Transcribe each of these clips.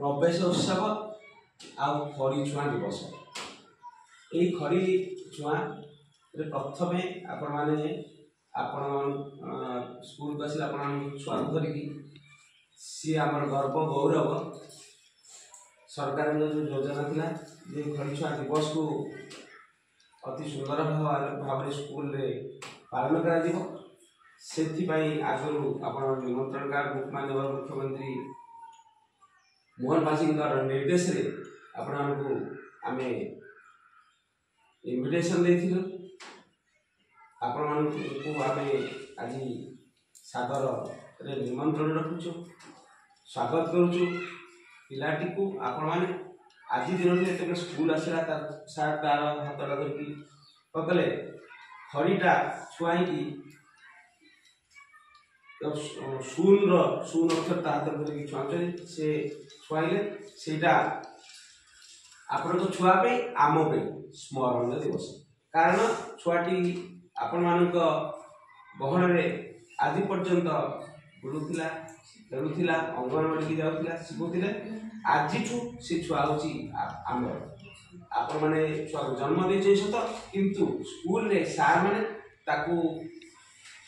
प्रवेश उत्सव आउ खड़ी छुआ दिवस यही खड़ी छुआ प्रथम आपण मैंने आपण स्कूल को आसिले आपण छुआ धरिकी सी आमर गर्व गौरव सरकार जो योजना थिला जे खड़ी छुआ दिवस को अति सुंदर भाव स्कूल रे पालन करा सेथिपाई आगु आपण निमंत्रण कार्ड माननीय मुख्यमंत्री मोहन माझीकर निर्देश रे आपण को आमे इनविटेशन देथिलु आपण को आमे आज सादर रे निमंत्रण रखुछु स्वागत करूछु पिलाटी को आपण माने आज दिन में स्कूल आसला सार तार हाथटा धरकी पकले खड़ीटा छुआई की शून अक्षर हाथ धरिकी छुआ से छुआइले सेटा आपण तो छुआ पे आम पे स्मरण दिवस कारण छुआटी आपण मानक गहन रे आज पर्यंत बुलुथिला खेलुथिला अंगनवाड़ी की जाउथिला शिखुथिले आज से छुआ होची आमर आपण माने छुआ जन्म देछे सत किंतु स्कूल रे सार माने ताकू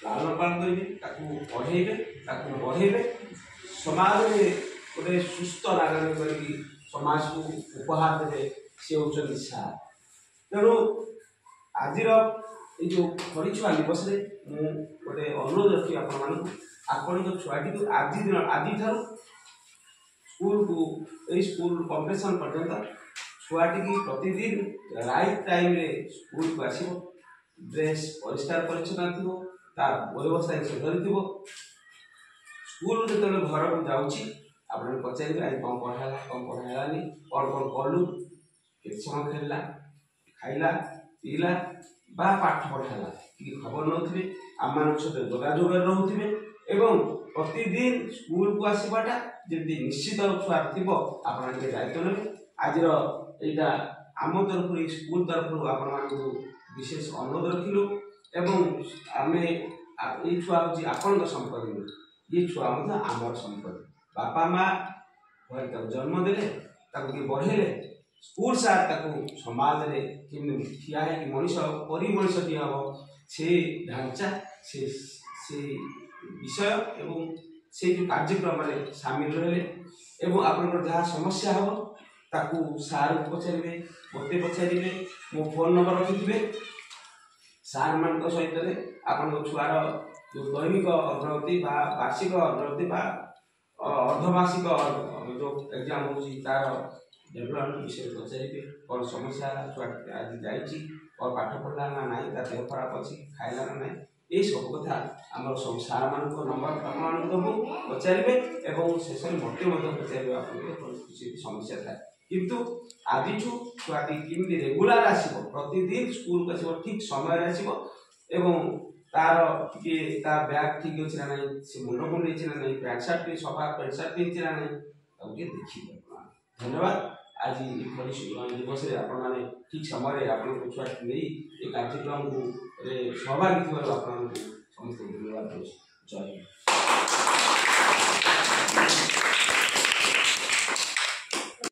लालन पालन करेंगे ताकू पढ़ेबे ताकू बढ़ेबे समाज में गोटे सुस्थ नागरिक करके समाज को उपहार देवे सी होचन सार तेणु आज जो खड़ी छुआ दिवस में गोटे अनुरोध रखी आपण छुआटी को आज दिन आज स्कूल को स्कूल कंप्लीशन पर्यंत छुआटी की प्रतिदिन राइट टाइम रे स्कूल को आसो ड्रेस परिष्कार परिच्छन्न थी तार व्यवस्था से धरी स्कूल जो घर को जाऊँगी आप पचारे आज कौन पढ़ाला कौन पढ़ालानी कौन कौन कलु के समय खेलला खाइला पीला बा पाठ पढ़ाला कि खबर नौथे आम मान सहित जोगाजोग रोथे एवं प्रतिदिन स्कूल को आसवाटा जमी निश्चित छुआ थी आप दायित्व ने आज यहाँ आम तरफ स्कूल तरफ आपण विशेष अनुरोध रखिलु एवं आमे ये छुआ हूँ आपण संपत्ति ये छुआ आमर संपत्ति बापा माँ घर जन्म देले बढ़ेले स्कूल सार समाज रे ठिया है कि मनीष परी मनीष टी हम से ढांचा से विषय एवं से जो कार्यक्रम में सामिल रहे एवं आप जहाँ समस्या हम ताकू सार को पचारे मत पचारे मो फोन नंबर रखिथे सार मान सहित आप छुआर जो दैनिक अग्रगति वार्षिक अग्रगति अर्धमासिक जो एग्जाम हो तार डेभलपमेंट विषय पचारे कौन समस्या छुआ आज जाइए और पाठ पढ़ला ना ना देह खराब अच्छी खाइला ना ना ये सब कथा आम सार मान नंबर मान दबू पचारे और शेष में मत पचारे किसी समस्या था किंतु आज छुआटी केमी रेगुलार आसो प्रतिदिन स्कूल को आसो ठीक समय आसो एवं तार टे बैग ठीक अच्छे ना ना से मुंड कुंडे ना ना पैंट सार्ट सफा पैंट सार्ट ना ना देखिए धन्यवाद आज दिवस आपने ठीक समय आप छुआ नहीं कार्यक्रम को सहभागी थी समस्त धन्यवाद जय